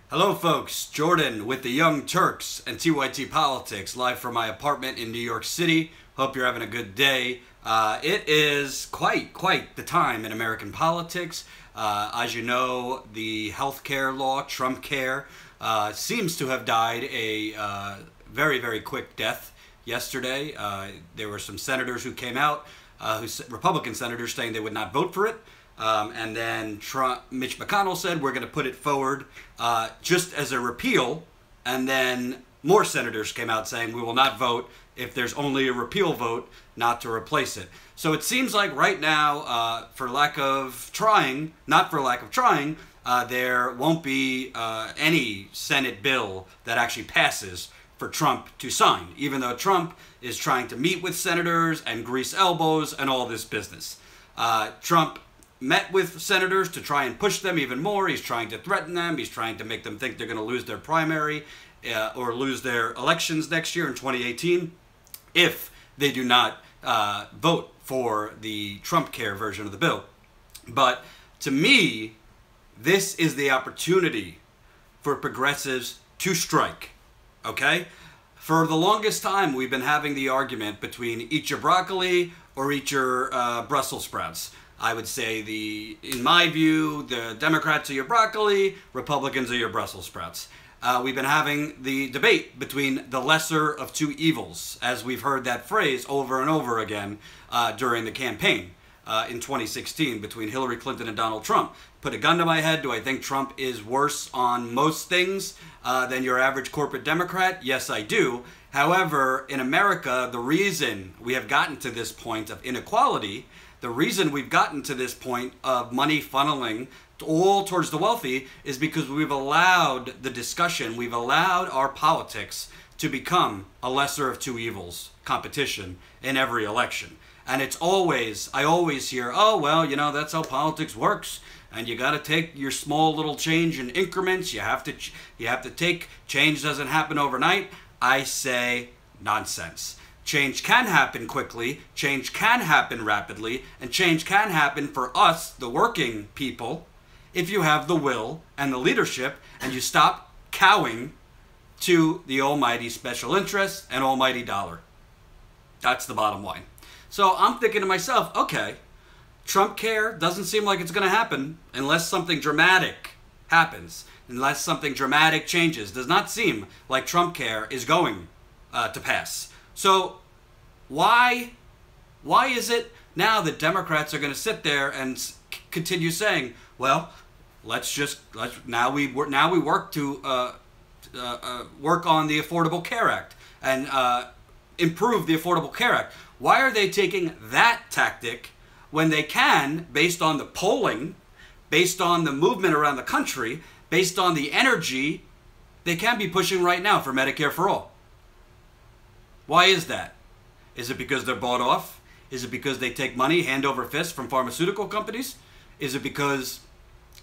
Hello folks, Jordan with the Young Turks and TYT Politics, live from my apartment in New York City. Hope you're having a good day. It is quite the time in American politics. As you know, the healthcare law, Trumpcare, seems to have died a very quick death yesterday. There were some senators who came out, Republican senators, saying they would not vote for it. And then Mitch McConnell said, we're going to put it forward just as a repeal. And then more senators came out saying, we will not vote if there's only a repeal vote, not to replace it. So it seems like right now, for lack of trying, not for lack of trying, there won't be any Senate bill that actually passes for Trump to sign, even though Trump is trying to meet with senators and grease elbows and all this business. Trump met with senators to try and push them even more. He's trying to threaten them. He's trying to make them think they're going to lose their primary or lose their elections next year in 2018 if they do not vote for the Trumpcare version of the bill. But to me, this is the opportunity for progressives to strike, okay? For the longest time, we've been having the argument between eat your broccoli or eat your Brussels sprouts. I would say in my view, the Democrats are your broccoli, Republicans are your Brussels sprouts. We've been having the debate between the lesser of two evils, as we've heard that phrase over and over again during the campaign in 2016 between Hillary Clinton and Donald Trump. Put a gun to my head, do I think Trump is worse on most things than your average corporate Democrat? Yes, I do. However, in America, the reason we have gotten to this point of inequality, the reason we've gotten to this point of money funneling all towards the wealthy is because we've allowed the discussion, we've allowed our politics to become a lesser of two evils competition in every election. And it's always, I always hear, oh, well, you know, that's how politics works. And you got to take your small little change in increments. You have to take, change doesn't happen overnight. I say nonsense. Change can happen quickly, change can happen rapidly, and change can happen for us, the working people, if you have the will and the leadership and you stop cowing to the almighty special interests and almighty dollar. That's the bottom line. So I'm thinking to myself, okay, Trumpcare doesn't seem like it's going to happen unless something dramatic happens, unless something dramatic changes. Does not seem like Trumpcare is going to pass. So why is it now that Democrats are going to sit there and continue saying, well, now we work to work on the Affordable Care Act and improve the Affordable Care Act? Why are they taking that tactic when they can, based on the polling, based on the movement around the country, based on the energy, they can be pushing right now for Medicare for all? Why is that? Is it because they're bought off? Is it because they take money hand over fist from pharmaceutical companies? Is it because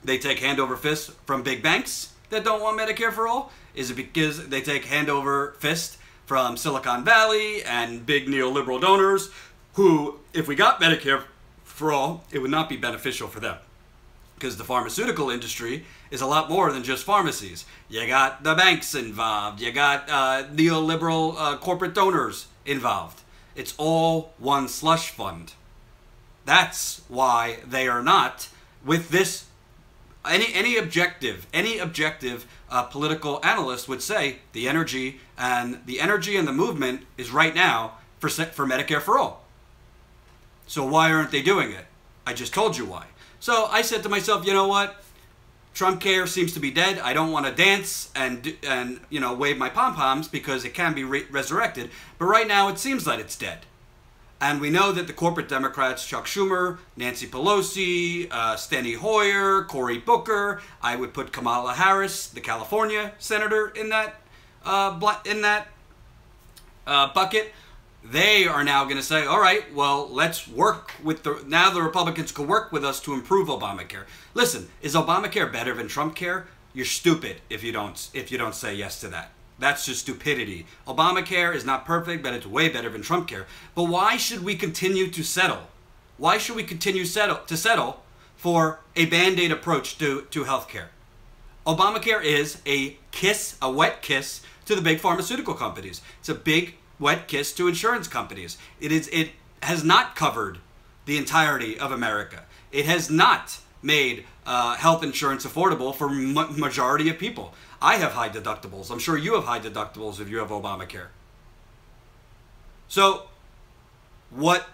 they take hand over fist from big banks that don't want Medicare for all? Is it because they take hand over fist from Silicon Valley and big neoliberal donors who, if we got Medicare for all, it would not be beneficial for them? Because the pharmaceutical industry is a lot more than just pharmacies. You got the banks involved. You got neoliberal corporate donors involved. It's all one slush fund. That's why they are not, with this, any objective political analyst would say the energy and the movement is right now for Medicare for all. So why aren't they doing it? I just told you why. So I said to myself, you know what? Trumpcare seems to be dead. I don't want to dance and you know, wave my pom-poms because it can be resurrected. But right now it seems like it's dead. And we know that the corporate Democrats, Chuck Schumer, Nancy Pelosi, Steny Hoyer, Cory Booker, I would put Kamala Harris, the California senator, in that bucket. They are now going to say, all right, well, let's work with now the Republicans can work with us to improve Obamacare. Listen, is Obamacare better than Trumpcare? You're stupid if you don't say yes to that. That's just stupidity. Obamacare is not perfect, but it's way better than Trumpcare. But why should we continue to settle? Why should we continue to settle for a Band-Aid approach to healthcare? Obamacare is a kiss, a wet kiss to the big pharmaceutical companies. It's a big wet kiss to insurance companies. It has not covered the entirety of America. It has not made health insurance affordable for majority of people. I have high deductibles. I'm sure you have high deductibles if you have Obamacare. So what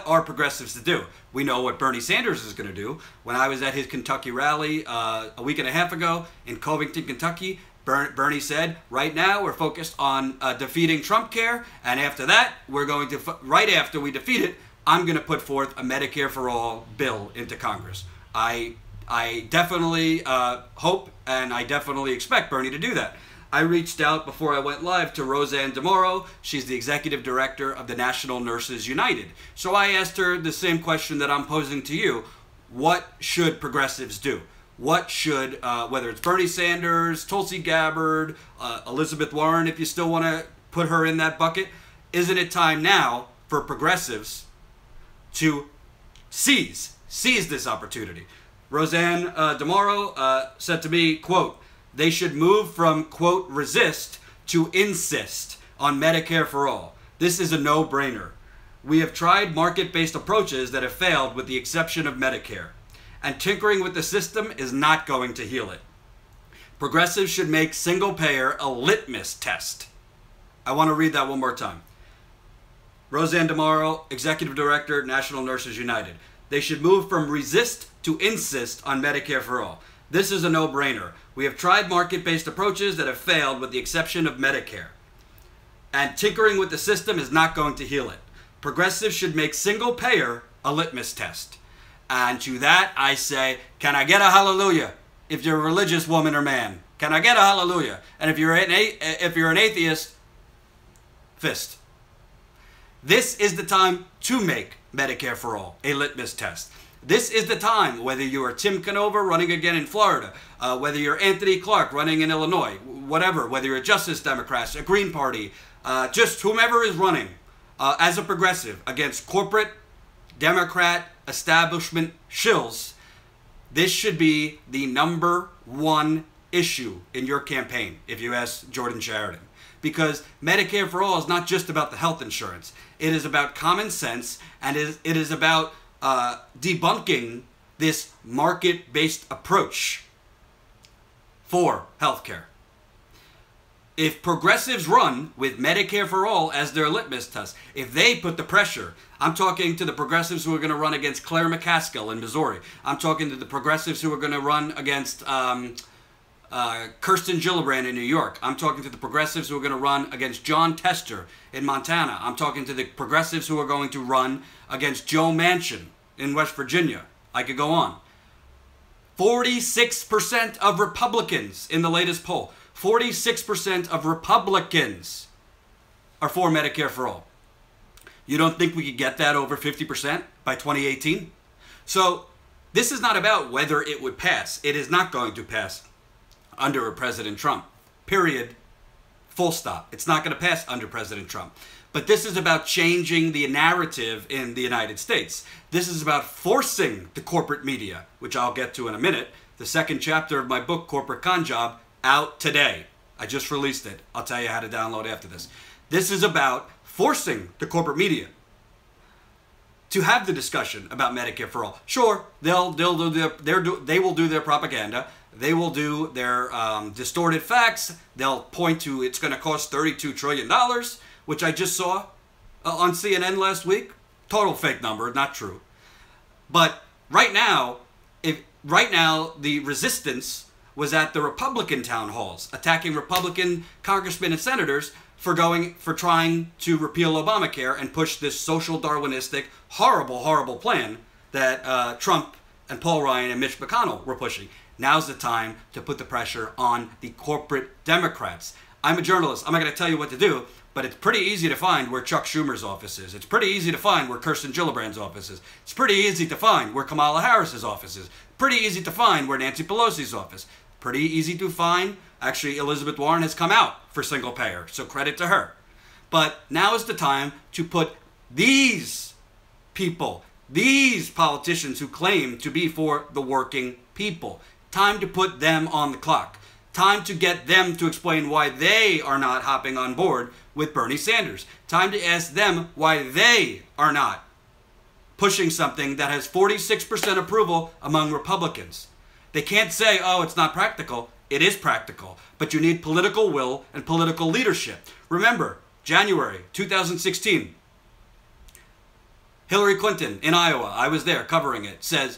are progressives to do? We know what Bernie Sanders is going to do. When I was at his Kentucky rally a week and a half ago in Covington, Kentucky, Bernie said, right now we're focused on defeating Trumpcare, and after that, we're going to, right after we defeat it, I'm going to put forth a Medicare for All bill into Congress. I definitely hope and I definitely expect Bernie to do that. I reached out before I went live to Roseanne DeMoro. She's the executive director of the National Nurses United. So I asked her the same question that I'm posing to you. What should progressives do? What should, whether it's Bernie Sanders, Tulsi Gabbard, Elizabeth Warren, if you still want to put her in that bucket, isn't it time now for progressives to seize this opportunity? Roseanne DeMoro said to me, quote, they should move from, quote, resist to insist on Medicare for all. This is a no-brainer. We have tried market-based approaches that have failed with the exception of Medicare. And tinkering with the system is not going to heal it. Progressives should make single-payer a litmus test. I want to read that one more time. Roseanne DeMoro, Executive Director, National Nurses United. They should move from resist to insist on Medicare for all. This is a no-brainer. We have tried market-based approaches that have failed with the exception of Medicare. And tinkering with the system is not going to heal it. Progressives should make single-payer a litmus test. And to that I say, can I get a hallelujah if you're a religious woman or man? Can I get a hallelujah? And if you're an atheist, fist. This is the time to make Medicare for all a litmus test. This is the time, whether you are Tim Canova running again in Florida, whether you're Anthony Clark running in Illinois, whatever, whether you're a Justice Democrat, a Green Party, just whomever is running as a progressive against corporate Democrat establishment shills, this should be the #1 issue in your campaign, if you ask Jordan Sheridan. Because Medicare for all is not just about the health insurance. It is about common sense, and it is about debunking this market-based approach for healthcare. If progressives run with Medicare for all as their litmus test, if they put the pressure, I'm talking to the progressives who are going to run against Claire McCaskill in Missouri. I'm talking to the progressives who are going to run against Kirsten Gillibrand in New York. I'm talking to the progressives who are going to run against John Tester in Montana. I'm talking to the progressives who are going to run against Joe Manchin in West Virginia. I could go on. 46% of Republicans in the latest poll, 46% of Republicans are for Medicare for all. You don't think we could get that over 50% by 2018? So this is not about whether it would pass. It is not going to pass under President Trump. Period. Full stop. It's not going to pass under President Trump. But this is about changing the narrative in the United States. This is about forcing the corporate media, which I'll get to in a minute. The second chapter of my book, Corporate Con Job, out today. I just released it. I'll tell you how to download after this. This is about forcing the corporate media to have the discussion about Medicare for all. Sure, they will do their propaganda. They will do their distorted facts. They'll point to it's going to cost $32 trillion, which I just saw on CNN last week. Total fake number, not true. But right now, the resistance was at the Republican town halls, attacking Republican congressmen and senators for trying to repeal Obamacare and push this social Darwinistic, horrible plan that Trump and Paul Ryan and Mitch McConnell were pushing. Now's the time to put the pressure on the corporate Democrats. I'm a journalist. I'm not going to tell you what to do, but it's pretty easy to find where Chuck Schumer's office is. It's pretty easy to find where Kirsten Gillibrand's office is. It's pretty easy to find where Kamala Harris's office is. Pretty easy to find where Nancy Pelosi's office. Pretty easy to find. Actually, Elizabeth Warren has come out for single payer, so credit to her. But now is the time to put these people, these politicians who claim to be for the working people, Time to put them on the clock. Time to get them to explain why they are not hopping on board with Bernie Sanders. Time to ask them why they are not pushing something that has 46% approval among Republicans. They can't say, oh, it's not practical. It is practical. But you need political will and political leadership. Remember, January 2016, Hillary Clinton in Iowa, I was there covering it, says,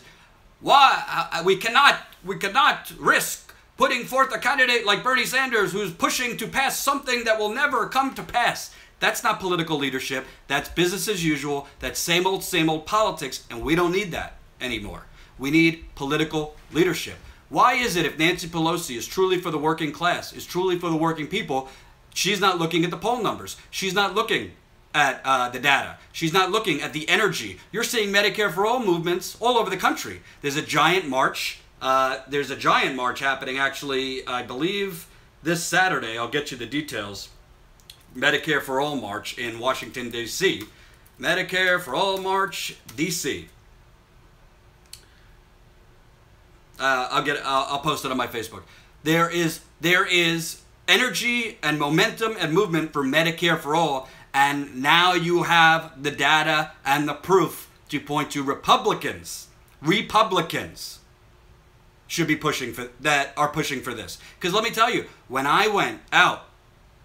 why we cannot risk putting forth a candidate like Bernie Sanders who's pushing to pass something that will never come to pass. That's not political leadership. That's business as usual. That's same old politics, and we don't need that anymore. We need political leadership. Why is it if Nancy Pelosi is truly for the working class, is truly for the working people, she's not looking at the poll numbers? She's not looking at the data. She's not looking at the energy. You're seeing Medicare for All movements all over the country. There's a giant march. There's a giant march happening, actually, I believe, this Saturday. I'll get you the details. Medicare for All March in Washington, D.C. Medicare for All March, D.C. I'll post it on my Facebook. There is energy and momentum and movement for Medicare for All, and now you have the data and the proof to point to Republicans should be pushing for this. Because let me tell you, when I went out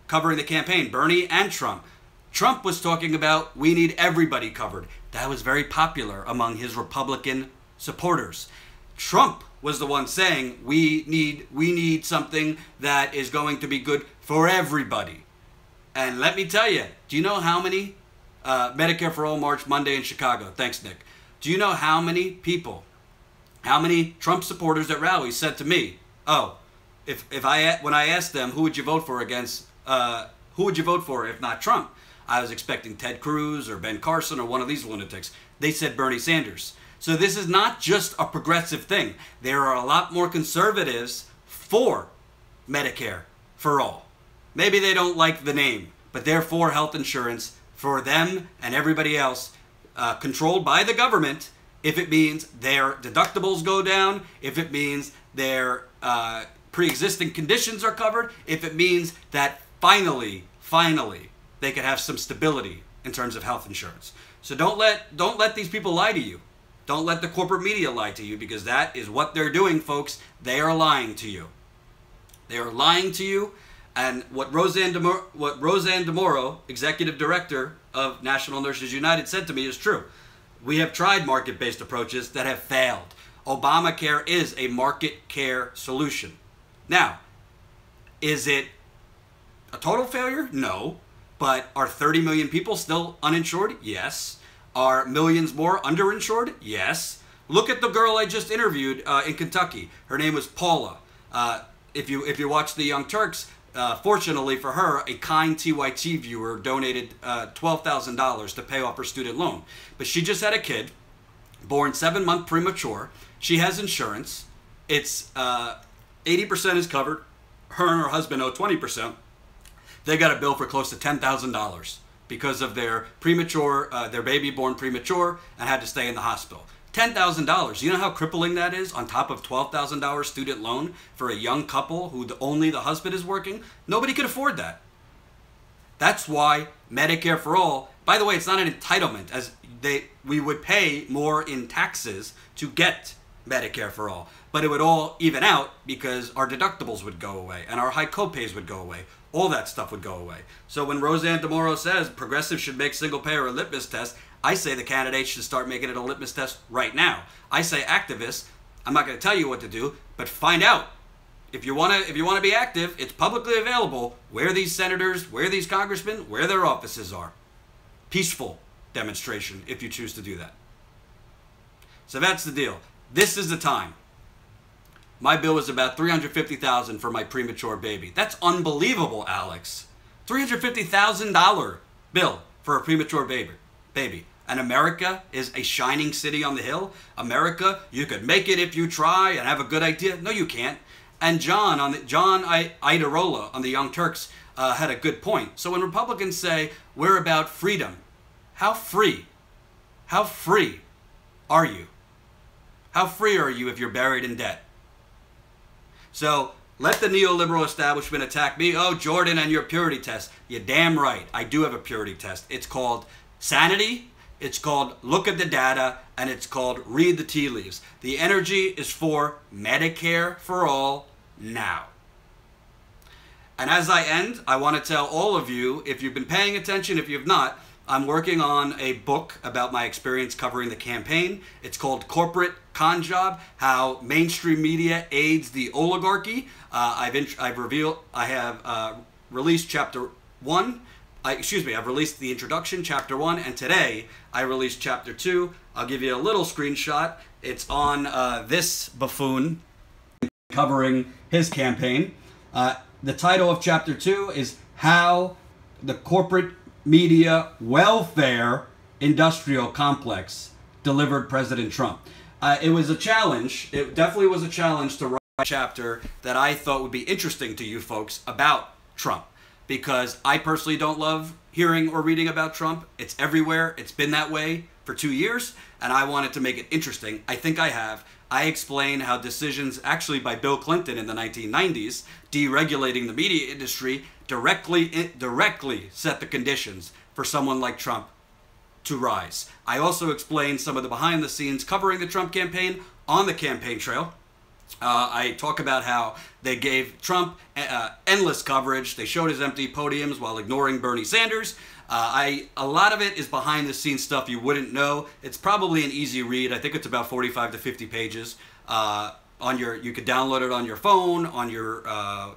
covering the campaign, Bernie and Trump was talking about we need everybody covered. That was very popular among his Republican supporters. Trump was the one saying we need something that is going to be good for everybody. And let me tell you, do you know how many Medicare for All March Monday in Chicago? Thanks, Nick. Do you know how many people, how many Trump supporters at rallies said to me, "Oh, when I asked them who would you vote for who would you vote for if not Trump? I was expecting Ted Cruz or Ben Carson or one of these lunatics." They said Bernie Sanders. So this is not just a progressive thing. There are a lot more conservatives for Medicare for all. Maybe they don't like the name, but they're for health insurance for them and everybody else, controlled by the government, if it means their deductibles go down, if it means their pre-existing conditions are covered, if it means that finally, they could have some stability in terms of health insurance. So don't let these people lie to you. Don't let the corporate media lie to you, because that is what they're doing, folks. They are lying to you. They are lying to you. And what Roseanne DeMoro, executive director of National Nurses United, said to me is true. We have tried market-based approaches that have failed. Obamacare is a market care solution. Now, is it a total failure? No. But are 30 million people still uninsured? Yes. Are millions more underinsured? Yes. Look at the girl I just interviewed in Kentucky. Her name was Paula. If you watch The Young Turks, fortunately for her, a kind TYT viewer donated $12,000 to pay off her student loan. But she just had a kid, born 7-month premature. She has insurance. It's 80% is covered. Her and her husband owe 20%. They got a bill for close to $10,000 because of their baby born premature and had to stay in the hospital. $10,000. You know how crippling that is on top of $12,000 student loan for a young couple who only the husband is working? Nobody could afford that. That's why Medicare for All, by the way, it's not an entitlement, as we would pay more in taxes to get Medicare for All. But it would all even out because our deductibles would go away and our high copays would go away. All that stuff would go away. So when Roseanne DeMoro says progressives should make single payer a litmus test, I say the candidates should start making it a litmus test right now. I say activists, I'm not going to tell you what to do, but find out. If you want to be active, it's publicly available where these senators, where these congressmen, where their offices are. Peaceful demonstration if you choose to do that. So that's the deal. This is the time. My bill was about $350,000 for my premature baby. That's unbelievable, Alex. $350,000 bill for a premature baby. And America is a shining city on the hill. America, you could make it if you try and have a good idea. No, you can't. And John Idarola on the Young Turks had a good point. So when Republicans say we're about freedom, how free are you? How free are you if you're buried in debt? So let the neoliberal establishment attack me. Oh, Jordan and your purity test. You're damn right. I do have a purity test. It's called sanity. It's called look at the data. And it's called read the tea leaves. The energy is for Medicare for all now. And as I end, I want to tell all of you, if you've been paying attention, if you've not, I'm working on a book about my experience covering the campaign. It's called Corporate Con Job, How Mainstream Media Aids the Oligarchy. I've released chapter 1. I've released the introduction, chapter 1, and today I released chapter 2. I'll give you a little screenshot. It's on this buffoon covering his campaign. The title of chapter 2 is How the Corporate Media Welfare Industrial Complex Delivered President Trump. It was a challenge. It definitely was a challenge to write a chapter that I thought would be interesting to you folks about Trump, because I personally don't love hearing or reading about Trump. It's everywhere. It's been that way for 2 years, and I wanted to make it interesting. I think I have. I explain how decisions actually by Bill Clinton in the 1990s, deregulating the media industry, directly set the conditions for someone like Trump to rise. I also explain some of the behind the scenes covering the Trump campaign on the campaign trail. I talk about how they gave Trump endless coverage. They showed his empty podiums while ignoring Bernie Sanders. A lot of it is behind the scenes stuff you wouldn't know. It's probably an easy read. I think it's about 45 to 50 pages. You could download it on your phone, on your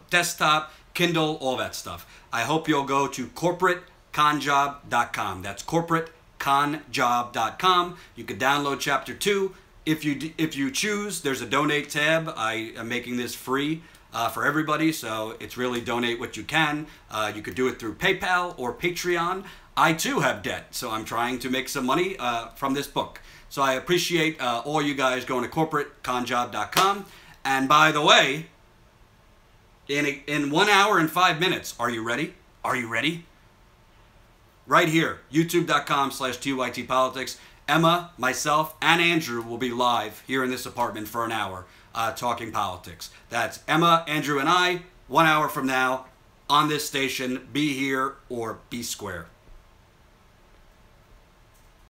desktop, Kindle, all that stuff. I hope you'll go to corporateconjob.com. That's corporateconjob.com. You could download chapter 2. If you choose, there's a donate tab. I am making this free for everybody, so it's really donate what you can. You could do it through PayPal or Patreon. I too have debt, so I'm trying to make some money from this book. So I appreciate all you guys going to corporateconjob.com. And by the way, in 1 hour and 5 minutes, are you ready? Are you ready? Right here, youtube.com/TYTpolitics. Emma, myself, and Andrew will be live here in this apartment for an hour talking politics. That's Emma, Andrew, and I, 1 hour from now on this station. Be here or be square.